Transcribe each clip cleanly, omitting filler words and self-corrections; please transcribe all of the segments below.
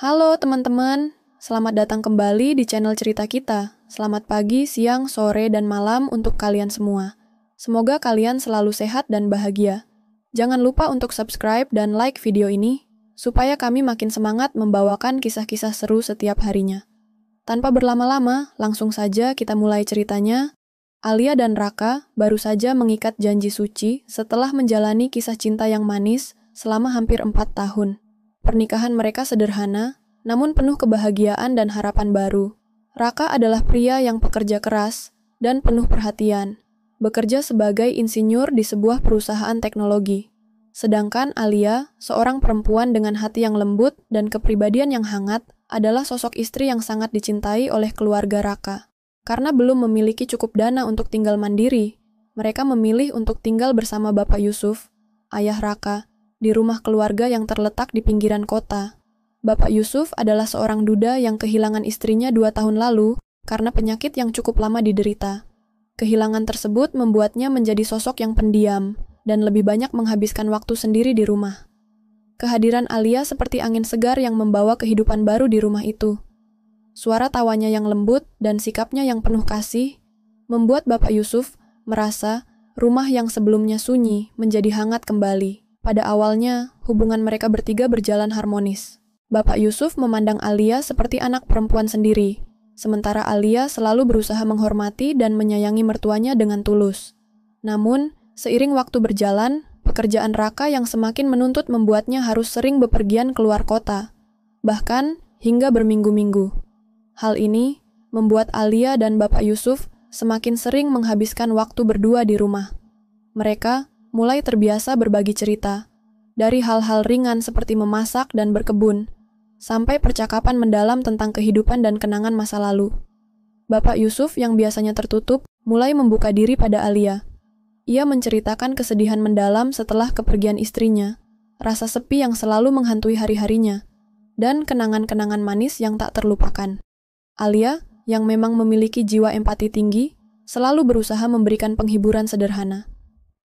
Halo teman-teman, selamat datang kembali di channel cerita kita. Selamat pagi, siang, sore, dan malam untuk kalian semua. Semoga kalian selalu sehat dan bahagia. Jangan lupa untuk subscribe dan like video ini, supaya kami makin semangat membawakan kisah-kisah seru setiap harinya. Tanpa berlama-lama, langsung saja kita mulai ceritanya. Alia dan Raka baru saja mengikat janji suci setelah menjalani kisah cinta yang manis selama hampir 4 tahun. Pernikahan mereka sederhana, namun penuh kebahagiaan dan harapan baru. Raka adalah pria yang pekerja keras dan penuh perhatian, bekerja sebagai insinyur di sebuah perusahaan teknologi. Sedangkan Alia, seorang perempuan dengan hati yang lembut dan kepribadian yang hangat, adalah sosok istri yang sangat dicintai oleh keluarga Raka. Karena belum memiliki cukup dana untuk tinggal mandiri, mereka memilih untuk tinggal bersama Bapak Yusuf, ayah Raka, di rumah keluarga yang terletak di pinggiran kota. Bapak Yusuf adalah seorang duda yang kehilangan istrinya 2 tahun lalu karena penyakit yang cukup lama diderita. Kehilangan tersebut membuatnya menjadi sosok yang pendiam dan lebih banyak menghabiskan waktu sendiri di rumah. Kehadiran Alia seperti angin segar yang membawa kehidupan baru di rumah itu. Suara tawanya yang lembut dan sikapnya yang penuh kasih membuat Bapak Yusuf merasa rumah yang sebelumnya sunyi menjadi hangat kembali. Pada awalnya, hubungan mereka bertiga berjalan harmonis. Bapak Yusuf memandang Alia seperti anak perempuan sendiri, sementara Alia selalu berusaha menghormati dan menyayangi mertuanya dengan tulus. Namun, seiring waktu berjalan, pekerjaan Raka yang semakin menuntut membuatnya harus sering bepergian keluar kota, bahkan hingga berminggu-minggu. Hal ini membuat Alia dan Bapak Yusuf semakin sering menghabiskan waktu berdua di rumah. Mereka mulai terbiasa berbagi cerita, dari hal-hal ringan seperti memasak dan berkebun, sampai percakapan mendalam tentang kehidupan dan kenangan masa lalu. Bapak Yusuf yang biasanya tertutup, mulai membuka diri pada Alia. Ia menceritakan kesedihan mendalam setelah kepergian istrinya, rasa sepi yang selalu menghantui hari-harinya, dan kenangan-kenangan manis yang tak terlupakan. Alia, yang memang memiliki jiwa empati tinggi, selalu berusaha memberikan penghiburan sederhana.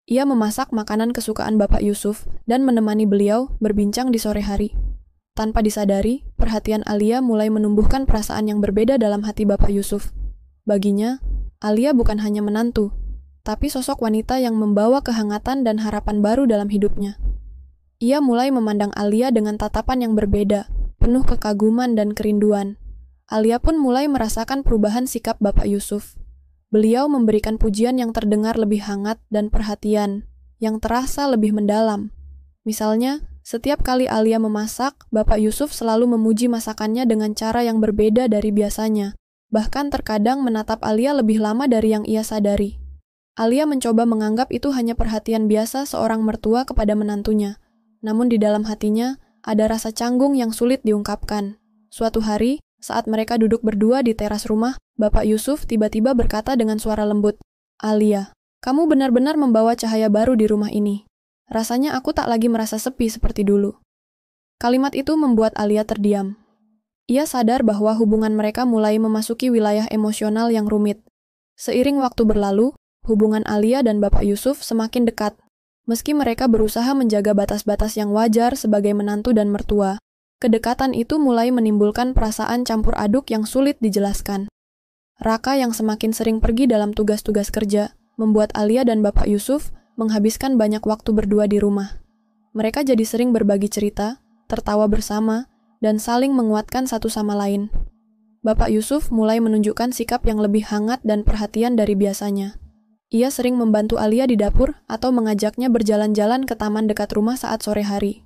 Ia memasak makanan kesukaan Bapak Yusuf dan menemani beliau berbincang di sore hari. Tanpa disadari, perhatian Alia mulai menumbuhkan perasaan yang berbeda dalam hati Bapak Yusuf. Baginya, Alia bukan hanya menantu, tapi sosok wanita yang membawa kehangatan dan harapan baru dalam hidupnya. Ia mulai memandang Alia dengan tatapan yang berbeda, penuh kekaguman dan kerinduan. Alia pun mulai merasakan perubahan sikap Bapak Yusuf. Beliau memberikan pujian yang terdengar lebih hangat dan perhatian, yang terasa lebih mendalam. Misalnya, setiap kali Alia memasak, Bapak Yusuf selalu memuji masakannya dengan cara yang berbeda dari biasanya. Bahkan terkadang menatap Alia lebih lama dari yang ia sadari. Alia mencoba menganggap itu hanya perhatian biasa seorang mertua kepada menantunya. Namun di dalam hatinya, ada rasa canggung yang sulit diungkapkan. Suatu hari, saat mereka duduk berdua di teras rumah, Bapak Yusuf tiba-tiba berkata dengan suara lembut, "Alia, kamu benar-benar membawa cahaya baru di rumah ini. Rasanya aku tak lagi merasa sepi seperti dulu." Kalimat itu membuat Alia terdiam. Ia sadar bahwa hubungan mereka mulai memasuki wilayah emosional yang rumit. Seiring waktu berlalu, hubungan Alia dan Bapak Yusuf semakin dekat. Meski mereka berusaha menjaga batas-batas yang wajar sebagai menantu dan mertua, kedekatan itu mulai menimbulkan perasaan campur aduk yang sulit dijelaskan. Raka yang semakin sering pergi dalam tugas-tugas kerja, membuat Alia dan Bapak Yusuf menghabiskan banyak waktu berdua di rumah. Mereka jadi sering berbagi cerita, tertawa bersama, dan saling menguatkan satu sama lain. Bapak Yusuf mulai menunjukkan sikap yang lebih hangat dan perhatian dari biasanya. Ia sering membantu Alia di dapur atau mengajaknya berjalan-jalan ke taman dekat rumah saat sore hari.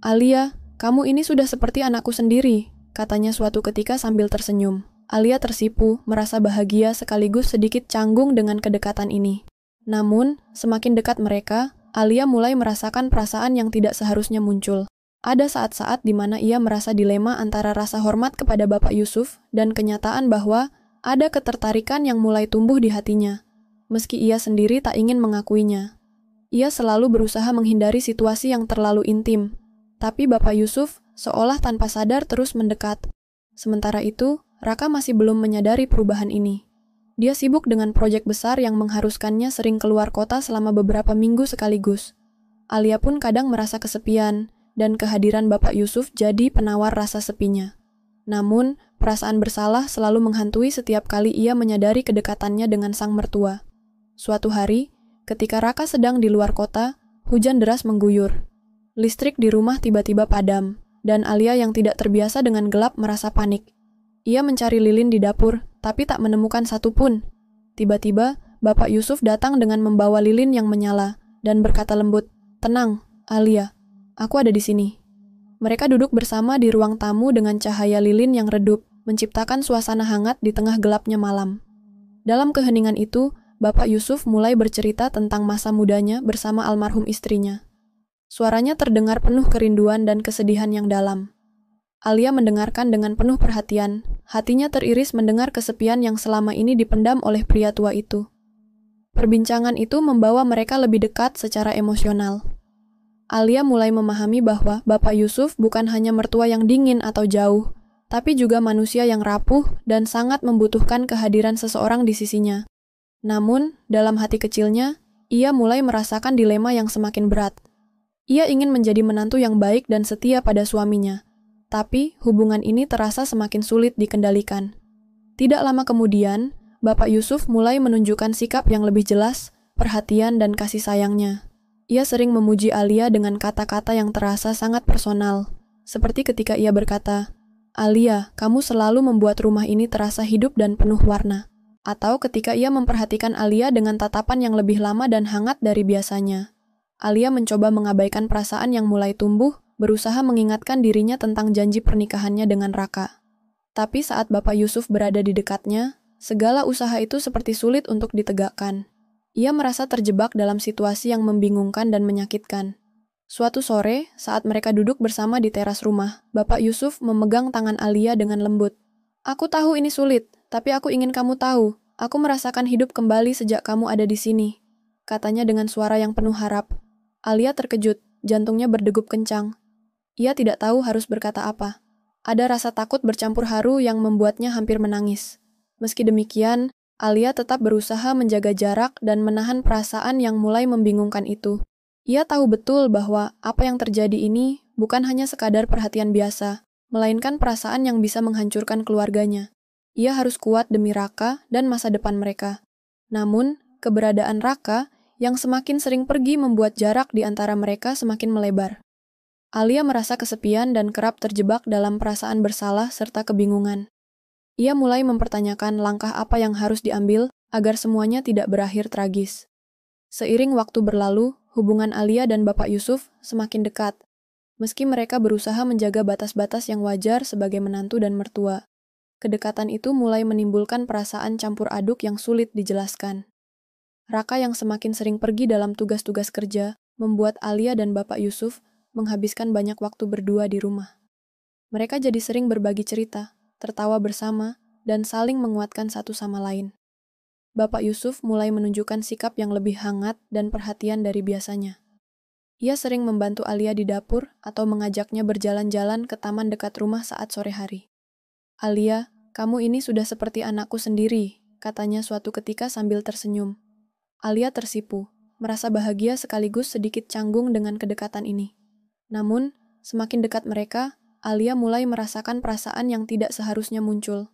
"Alia, kamu ini sudah seperti anakku sendiri," katanya suatu ketika sambil tersenyum. Alia tersipu, merasa bahagia sekaligus sedikit canggung dengan kedekatan ini. Namun, semakin dekat mereka, Alia mulai merasakan perasaan yang tidak seharusnya muncul. Ada saat-saat di mana ia merasa dilema antara rasa hormat kepada Bapak Yusuf dan kenyataan bahwa ada ketertarikan yang mulai tumbuh di hatinya, meski ia sendiri tak ingin mengakuinya. Ia selalu berusaha menghindari situasi yang terlalu intim, tapi Bapak Yusuf seolah tanpa sadar terus mendekat. Sementara itu, Raka masih belum menyadari perubahan ini. Dia sibuk dengan proyek besar yang mengharuskannya sering keluar kota selama beberapa minggu sekaligus. Alia pun kadang merasa kesepian, dan kehadiran Bapak Yusuf jadi penawar rasa sepinya. Namun, perasaan bersalah selalu menghantui setiap kali ia menyadari kedekatannya dengan sang mertua. Suatu hari, ketika Raka sedang di luar kota, hujan deras mengguyur. Listrik di rumah tiba-tiba padam, dan Alia yang tidak terbiasa dengan gelap merasa panik. Ia mencari lilin di dapur, tapi tak menemukan satupun. Tiba-tiba, Bapak Yusuf datang dengan membawa lilin yang menyala, dan berkata lembut, "Tenang, Alia. Aku ada di sini." Mereka duduk bersama di ruang tamu dengan cahaya lilin yang redup, menciptakan suasana hangat di tengah gelapnya malam. Dalam keheningan itu, Bapak Yusuf mulai bercerita tentang masa mudanya bersama almarhum istrinya. Suaranya terdengar penuh kerinduan dan kesedihan yang dalam. Alia mendengarkan dengan penuh perhatian, hatinya teriris mendengar kesepian yang selama ini dipendam oleh pria tua itu. Perbincangan itu membawa mereka lebih dekat secara emosional. Alia mulai memahami bahwa Bapak Yusuf bukan hanya mertua yang dingin atau jauh, tapi juga manusia yang rapuh dan sangat membutuhkan kehadiran seseorang di sisinya. Namun, dalam hati kecilnya, ia mulai merasakan dilema yang semakin berat. Ia ingin menjadi menantu yang baik dan setia pada suaminya, tapi hubungan ini terasa semakin sulit dikendalikan. Tidak lama kemudian, Bapak Yusuf mulai menunjukkan sikap yang lebih jelas, perhatian dan kasih sayangnya. Ia sering memuji Alia dengan kata-kata yang terasa sangat personal, seperti ketika ia berkata, "Alia, kamu selalu membuat rumah ini terasa hidup dan penuh warna." Atau ketika ia memperhatikan Alia dengan tatapan yang lebih lama dan hangat dari biasanya. Alia mencoba mengabaikan perasaan yang mulai tumbuh, berusaha mengingatkan dirinya tentang janji pernikahannya dengan Raka. Tapi saat Bapak Yusuf berada di dekatnya, segala usaha itu seperti sulit untuk ditegakkan. Ia merasa terjebak dalam situasi yang membingungkan dan menyakitkan. Suatu sore, saat mereka duduk bersama di teras rumah, Bapak Yusuf memegang tangan Alia dengan lembut. "Aku tahu ini sulit, tapi aku ingin kamu tahu. Aku merasakan hidup kembali sejak kamu ada di sini," katanya dengan suara yang penuh harap. Alia terkejut, jantungnya berdegup kencang. Ia tidak tahu harus berkata apa. Ada rasa takut bercampur haru yang membuatnya hampir menangis. Meski demikian, Alia tetap berusaha menjaga jarak dan menahan perasaan yang mulai membingungkan itu. Ia tahu betul bahwa apa yang terjadi ini bukan hanya sekadar perhatian biasa, melainkan perasaan yang bisa menghancurkan keluarganya. Ia harus kuat demi Raka dan masa depan mereka. Namun, keberadaan Raka yang semakin sering pergi membuat jarak di antara mereka semakin melebar. Alia merasa kesepian dan kerap terjebak dalam perasaan bersalah serta kebingungan. Ia mulai mempertanyakan langkah apa yang harus diambil agar semuanya tidak berakhir tragis. Seiring waktu berlalu, hubungan Alia dan Bapak Yusuf semakin dekat. Meski mereka berusaha menjaga batas-batas yang wajar sebagai menantu dan mertua, kedekatan itu mulai menimbulkan perasaan campur aduk yang sulit dijelaskan. Raka yang semakin sering pergi dalam tugas-tugas kerja membuat Alia dan Bapak Yusuf menghabiskan banyak waktu berdua di rumah. Mereka jadi sering berbagi cerita, tertawa bersama, dan saling menguatkan satu sama lain. Bapak Yusuf mulai menunjukkan sikap yang lebih hangat dan perhatian dari biasanya. Ia sering membantu Alia di dapur atau mengajaknya berjalan-jalan ke taman dekat rumah saat sore hari. "Alia, kamu ini sudah seperti anakku sendiri," katanya suatu ketika sambil tersenyum. Alia tersipu, merasa bahagia sekaligus sedikit canggung dengan kedekatan ini. Namun, semakin dekat mereka, Alia mulai merasakan perasaan yang tidak seharusnya muncul.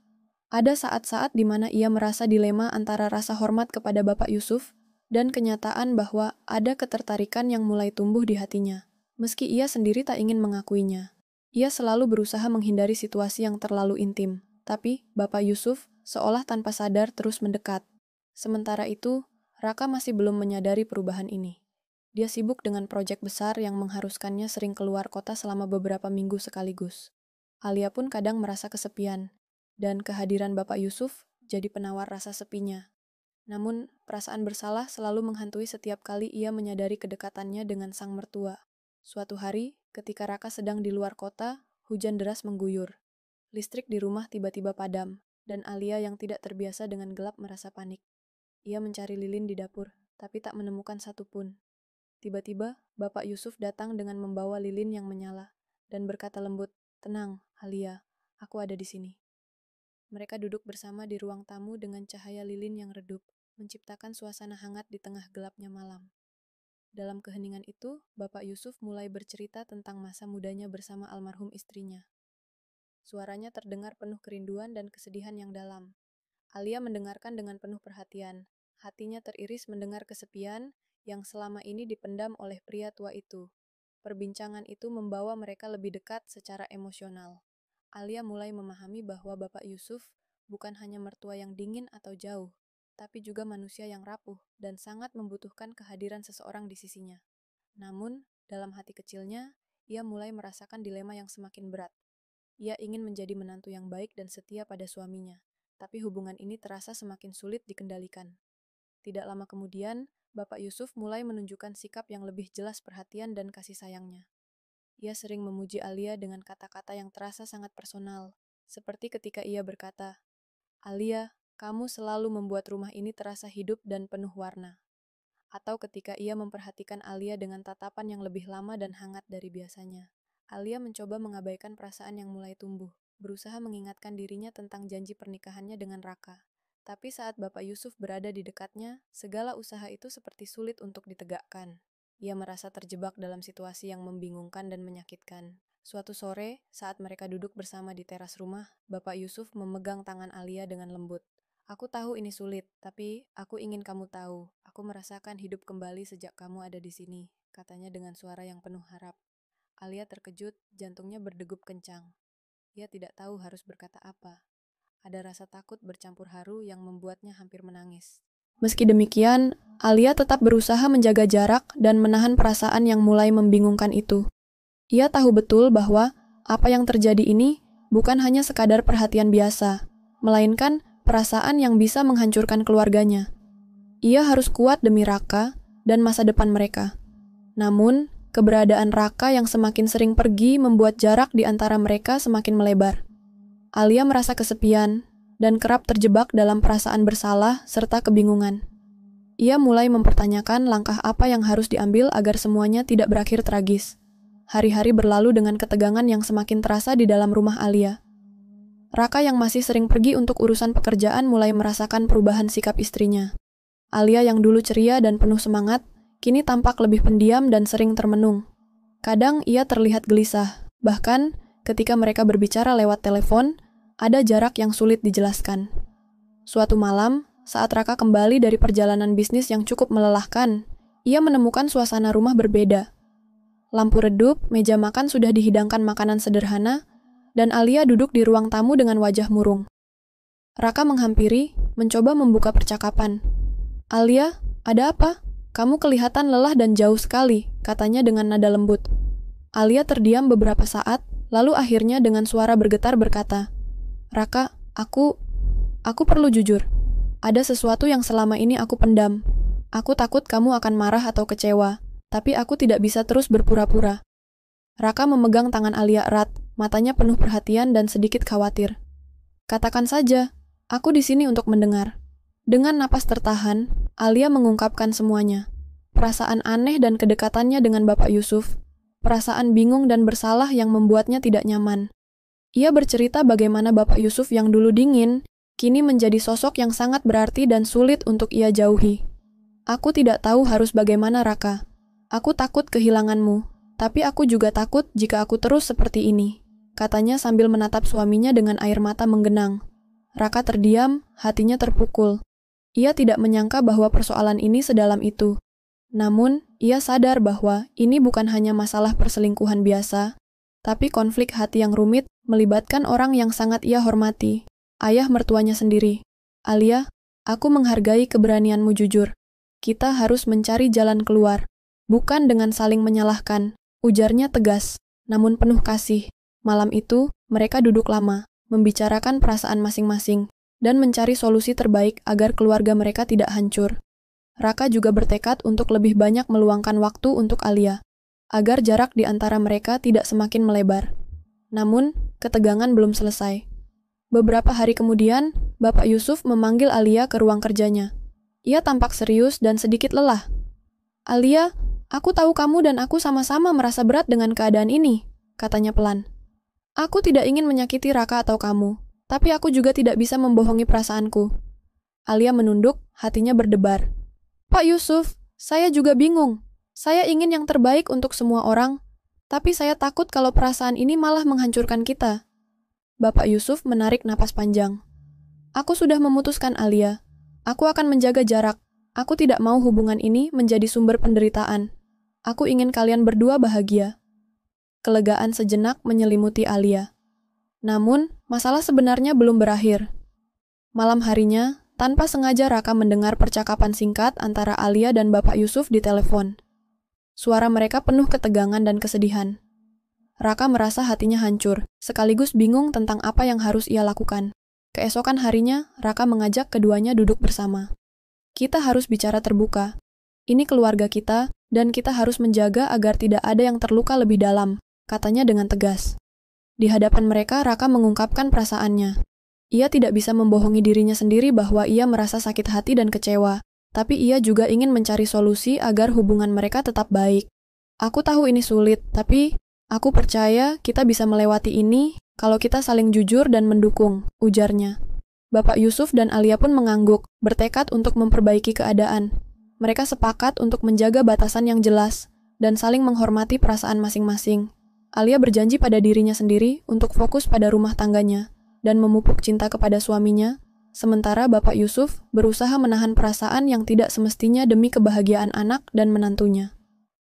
Ada saat-saat di mana ia merasa dilema antara rasa hormat kepada Bapak Yusuf dan kenyataan bahwa ada ketertarikan yang mulai tumbuh di hatinya, meski ia sendiri tak ingin mengakuinya. Ia selalu berusaha menghindari situasi yang terlalu intim, tapi Bapak Yusuf seolah tanpa sadar terus mendekat. Sementara itu, Raka masih belum menyadari perubahan ini. Dia sibuk dengan proyek besar yang mengharuskannya sering keluar kota selama beberapa minggu sekaligus. Alia pun kadang merasa kesepian, dan kehadiran Bapak Yusuf jadi penawar rasa sepinya. Namun, perasaan bersalah selalu menghantui setiap kali ia menyadari kedekatannya dengan sang mertua. Suatu hari, ketika Raka sedang di luar kota, hujan deras mengguyur. Listrik di rumah tiba-tiba padam, dan Alia yang tidak terbiasa dengan gelap merasa panik. Ia mencari lilin di dapur, tapi tak menemukan satupun. Tiba-tiba, Bapak Yusuf datang dengan membawa lilin yang menyala, dan berkata lembut, "Tenang, Alia, aku ada di sini." Mereka duduk bersama di ruang tamu dengan cahaya lilin yang redup, menciptakan suasana hangat di tengah gelapnya malam. Dalam keheningan itu, Bapak Yusuf mulai bercerita tentang masa mudanya bersama almarhum istrinya. Suaranya terdengar penuh kerinduan dan kesedihan yang dalam. Alia mendengarkan dengan penuh perhatian. Hatinya teriris mendengar kesepian yang selama ini dipendam oleh pria tua itu. Perbincangan itu membawa mereka lebih dekat secara emosional. Alia mulai memahami bahwa Bapak Yusuf bukan hanya mertua yang dingin atau jauh, tapi juga manusia yang rapuh dan sangat membutuhkan kehadiran seseorang di sisinya. Namun, dalam hati kecilnya, ia mulai merasakan dilema yang semakin berat. Ia ingin menjadi menantu yang baik dan setia pada suaminya, tapi hubungan ini terasa semakin sulit dikendalikan. Tidak lama kemudian, Bapak Yusuf mulai menunjukkan sikap yang lebih jelas perhatian dan kasih sayangnya. Ia sering memuji Alia dengan kata-kata yang terasa sangat personal, seperti ketika ia berkata, "Alia, kamu selalu membuat rumah ini terasa hidup dan penuh warna." Atau ketika ia memperhatikan Alia dengan tatapan yang lebih lama dan hangat dari biasanya. Alia mencoba mengabaikan perasaan yang mulai tumbuh, berusaha mengingatkan dirinya tentang janji pernikahannya dengan Raka. Tapi saat Bapak Yusuf berada di dekatnya, segala usaha itu seperti sulit untuk ditegakkan. Ia merasa terjebak dalam situasi yang membingungkan dan menyakitkan. Suatu sore, saat mereka duduk bersama di teras rumah, Bapak Yusuf memegang tangan Alia dengan lembut. "Aku tahu ini sulit, tapi aku ingin kamu tahu. Aku merasakan hidup kembali sejak kamu ada di sini," katanya dengan suara yang penuh harap. Alia terkejut, jantungnya berdegup kencang. Ia tidak tahu harus berkata apa. Ada rasa takut bercampur haru yang membuatnya hampir menangis. Meski demikian, Alia tetap berusaha menjaga jarak dan menahan perasaan yang mulai membingungkan itu. Ia tahu betul bahwa apa yang terjadi ini bukan hanya sekadar perhatian biasa, melainkan perasaan yang bisa menghancurkan keluarganya. Ia harus kuat demi Raka dan masa depan mereka. Namun, keberadaan Raka yang semakin sering pergi membuat jarak di antara mereka semakin melebar. Alia merasa kesepian dan kerap terjebak dalam perasaan bersalah serta kebingungan. Ia mulai mempertanyakan langkah apa yang harus diambil agar semuanya tidak berakhir tragis. Hari-hari berlalu dengan ketegangan yang semakin terasa di dalam rumah Alia. Raka yang masih sering pergi untuk urusan pekerjaan mulai merasakan perubahan sikap istrinya. Alia yang dulu ceria dan penuh semangat, kini tampak lebih pendiam dan sering termenung. Kadang ia terlihat gelisah, bahkan ketika mereka berbicara lewat telepon, ada jarak yang sulit dijelaskan. Suatu malam, saat Raka kembali dari perjalanan bisnis yang cukup melelahkan, ia menemukan suasana rumah berbeda. Lampu redup, meja makan sudah dihidangkan makanan sederhana, dan Alia duduk di ruang tamu dengan wajah murung. Raka menghampiri, mencoba membuka percakapan. "Alia, ada apa? Kamu kelihatan lelah dan jauh sekali," katanya dengan nada lembut. Alia terdiam beberapa saat, lalu akhirnya dengan suara bergetar berkata, "Raka, aku perlu jujur. Ada sesuatu yang selama ini aku pendam. Aku takut kamu akan marah atau kecewa, tapi aku tidak bisa terus berpura-pura." Raka memegang tangan Alia erat, matanya penuh perhatian dan sedikit khawatir. "Katakan saja, aku di sini untuk mendengar." Dengan napas tertahan, Alia mengungkapkan semuanya. Perasaan aneh dan kedekatannya dengan Bapak Yusuf, perasaan bingung dan bersalah yang membuatnya tidak nyaman. Ia bercerita bagaimana Bapak Yusuf yang dulu dingin, kini menjadi sosok yang sangat berarti dan sulit untuk ia jauhi. "Aku tidak tahu harus bagaimana, Raka. Aku takut kehilanganmu, tapi aku juga takut jika aku terus seperti ini," katanya sambil menatap suaminya dengan air mata menggenang. Raka terdiam, hatinya terpukul. Ia tidak menyangka bahwa persoalan ini sedalam itu. Namun, ia sadar bahwa ini bukan hanya masalah perselingkuhan biasa, tapi konflik hati yang rumit melibatkan orang yang sangat ia hormati, ayah mertuanya sendiri. "Alia, aku menghargai keberanianmu jujur. Kita harus mencari jalan keluar, bukan dengan saling menyalahkan," ujarnya tegas, namun penuh kasih. Malam itu, mereka duduk lama, membicarakan perasaan masing-masing, dan mencari solusi terbaik agar keluarga mereka tidak hancur. Raka juga bertekad untuk lebih banyak meluangkan waktu untuk Alia, agar jarak di antara mereka tidak semakin melebar. Namun, ketegangan belum selesai. Beberapa hari kemudian, Bapak Yusuf memanggil Alia ke ruang kerjanya. Ia tampak serius dan sedikit lelah. "Alia, aku tahu kamu dan aku sama-sama merasa berat dengan keadaan ini," katanya pelan. "Aku tidak ingin menyakiti Raka atau kamu, tapi aku juga tidak bisa membohongi perasaanku." Alia menunduk, hatinya berdebar. "Pak Yusuf, saya juga bingung. Saya ingin yang terbaik untuk semua orang, tapi saya takut kalau perasaan ini malah menghancurkan kita. Bapak Yusuf menarik napas panjang. Aku sudah memutuskan, Alia. Aku akan menjaga jarak. Aku tidak mau hubungan ini menjadi sumber penderitaan. Aku ingin kalian berdua bahagia. Kelegaan sejenak menyelimuti Alia. Namun, masalah sebenarnya belum berakhir. Malam harinya, tanpa sengaja Raka mendengar percakapan singkat antara Alia dan Bapak Yusuf di telepon. Suara mereka penuh ketegangan dan kesedihan. Raka merasa hatinya hancur, sekaligus bingung tentang apa yang harus ia lakukan. Keesokan harinya, Raka mengajak keduanya duduk bersama. Kita harus bicara terbuka. Ini keluarga kita, dan kita harus menjaga agar tidak ada yang terluka lebih dalam, katanya dengan tegas. Di hadapan mereka, Raka mengungkapkan perasaannya. Ia tidak bisa membohongi dirinya sendiri bahwa ia merasa sakit hati dan kecewa, tapi ia juga ingin mencari solusi agar hubungan mereka tetap baik. Aku tahu ini sulit, tapi aku percaya kita bisa melewati ini kalau kita saling jujur dan mendukung, ujarnya. Bapak Yusuf dan Alia pun mengangguk, bertekad untuk memperbaiki keadaan. Mereka sepakat untuk menjaga batasan yang jelas dan saling menghormati perasaan masing-masing. Alia berjanji pada dirinya sendiri untuk fokus pada rumah tangganya dan memupuk cinta kepada suaminya, sementara Bapak Yusuf berusaha menahan perasaan yang tidak semestinya demi kebahagiaan anak dan menantunya.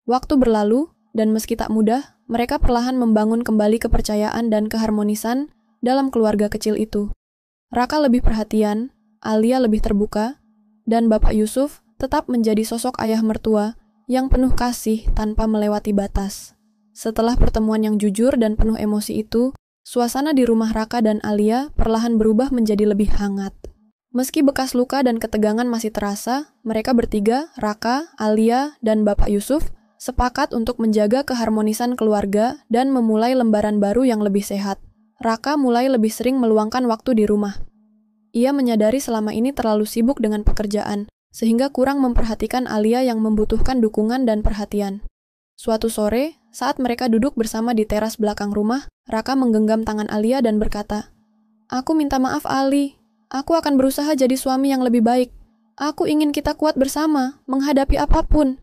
Waktu berlalu, dan meski tak mudah, mereka perlahan membangun kembali kepercayaan dan keharmonisan dalam keluarga kecil itu. Raka lebih perhatian, Alia lebih terbuka, dan Bapak Yusuf tetap menjadi sosok ayah mertua yang penuh kasih tanpa melewati batas. Setelah pertemuan yang jujur dan penuh emosi itu, suasana di rumah Raka dan Alia perlahan berubah menjadi lebih hangat. Meski bekas luka dan ketegangan masih terasa, mereka bertiga, Raka, Alia, dan Bapak Yusuf, sepakat untuk menjaga keharmonisan keluarga dan memulai lembaran baru yang lebih sehat. Raka mulai lebih sering meluangkan waktu di rumah. Ia menyadari selama ini terlalu sibuk dengan pekerjaan, sehingga kurang memperhatikan Alia yang membutuhkan dukungan dan perhatian. Suatu sore, saat mereka duduk bersama di teras belakang rumah, Raka menggenggam tangan Alia dan berkata, "Aku minta maaf, Ali. Aku akan berusaha jadi suami yang lebih baik. Aku ingin kita kuat bersama, menghadapi apapun."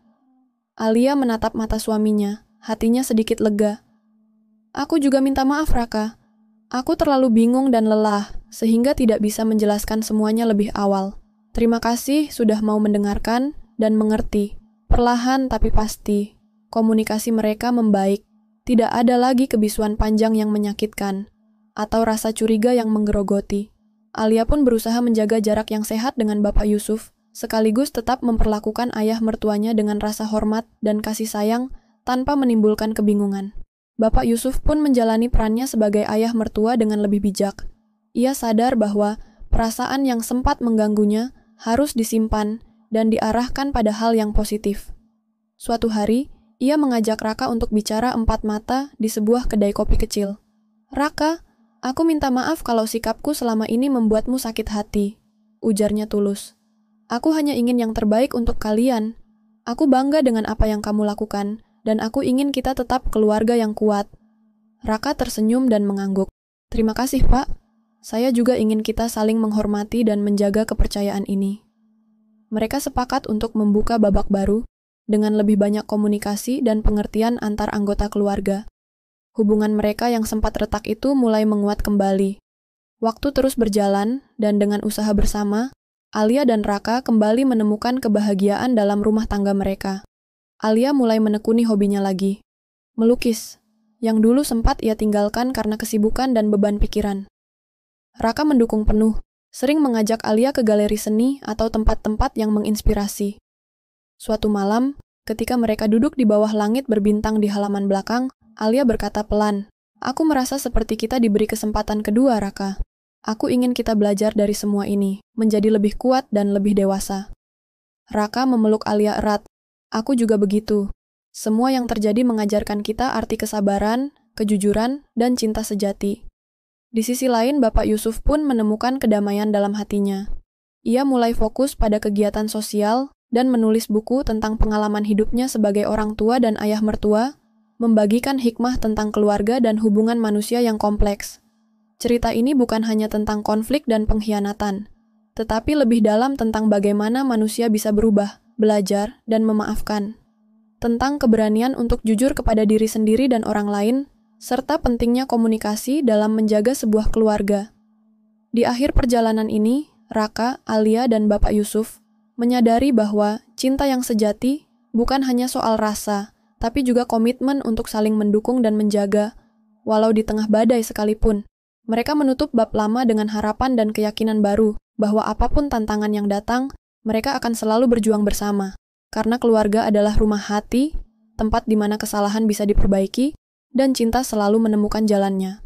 Alia menatap mata suaminya, hatinya sedikit lega. "Aku juga minta maaf, Raka. Aku terlalu bingung dan lelah, sehingga tidak bisa menjelaskan semuanya lebih awal. Terima kasih sudah mau mendengarkan dan mengerti. Perlahan tapi pasti, komunikasi mereka membaik. Tidak ada lagi kebisuan panjang yang menyakitkan, atau rasa curiga yang menggerogoti. Alia pun berusaha menjaga jarak yang sehat dengan Bapak Yusuf, sekaligus tetap memperlakukan ayah mertuanya dengan rasa hormat dan kasih sayang tanpa menimbulkan kebingungan. Bapak Yusuf pun menjalani perannya sebagai ayah mertua dengan lebih bijak. Ia sadar bahwa perasaan yang sempat mengganggunya harus disimpan dan diarahkan pada hal yang positif. Suatu hari, ia mengajak Raka untuk bicara empat mata di sebuah kedai kopi kecil. "Raka, aku minta maaf kalau sikapku selama ini membuatmu sakit hati," ujarnya tulus. "Aku hanya ingin yang terbaik untuk kalian. Aku bangga dengan apa yang kamu lakukan, dan aku ingin kita tetap keluarga yang kuat." Raka tersenyum dan mengangguk. "Terima kasih, Pak. Saya juga ingin kita saling menghormati dan menjaga kepercayaan ini." Mereka sepakat untuk membuka babak baru dengan lebih banyak komunikasi dan pengertian antar anggota keluarga. Hubungan mereka yang sempat retak itu mulai menguat kembali. Waktu terus berjalan, dan dengan usaha bersama, Alia dan Raka kembali menemukan kebahagiaan dalam rumah tangga mereka. Alia mulai menekuni hobinya lagi, melukis, yang dulu sempat ia tinggalkan karena kesibukan dan beban pikiran. Raka mendukung penuh, sering mengajak Alia ke galeri seni atau tempat-tempat yang menginspirasi. Suatu malam, ketika mereka duduk di bawah langit berbintang di halaman belakang, Alia berkata pelan, "Aku merasa seperti kita diberi kesempatan kedua, Raka. Aku ingin kita belajar dari semua ini, menjadi lebih kuat dan lebih dewasa." Raka memeluk Alia erat. "Aku juga begitu. Semua yang terjadi mengajarkan kita arti kesabaran, kejujuran, dan cinta sejati." Di sisi lain, Bapak Yusuf pun menemukan kedamaian dalam hatinya. Ia mulai fokus pada kegiatan sosial dan menulis buku tentang pengalaman hidupnya sebagai orang tua dan ayah mertua, membagikan hikmah tentang keluarga dan hubungan manusia yang kompleks. Cerita ini bukan hanya tentang konflik dan pengkhianatan, tetapi lebih dalam tentang bagaimana manusia bisa berubah, belajar, dan memaafkan. tentang keberanian untuk jujur kepada diri sendiri dan orang lain, serta pentingnya komunikasi dalam menjaga sebuah keluarga. Di akhir perjalanan ini, Raka, Alia, dan Bapak Yusuf menyadari bahwa cinta yang sejati bukan hanya soal rasa, tapi juga komitmen untuk saling mendukung dan menjaga, walau di tengah badai sekalipun. Mereka menutup bab lama dengan harapan dan keyakinan baru, bahwa apapun tantangan yang datang, mereka akan selalu berjuang bersama. Karena keluarga adalah rumah hati, tempat di mana kesalahan bisa diperbaiki, dan cinta selalu menemukan jalannya.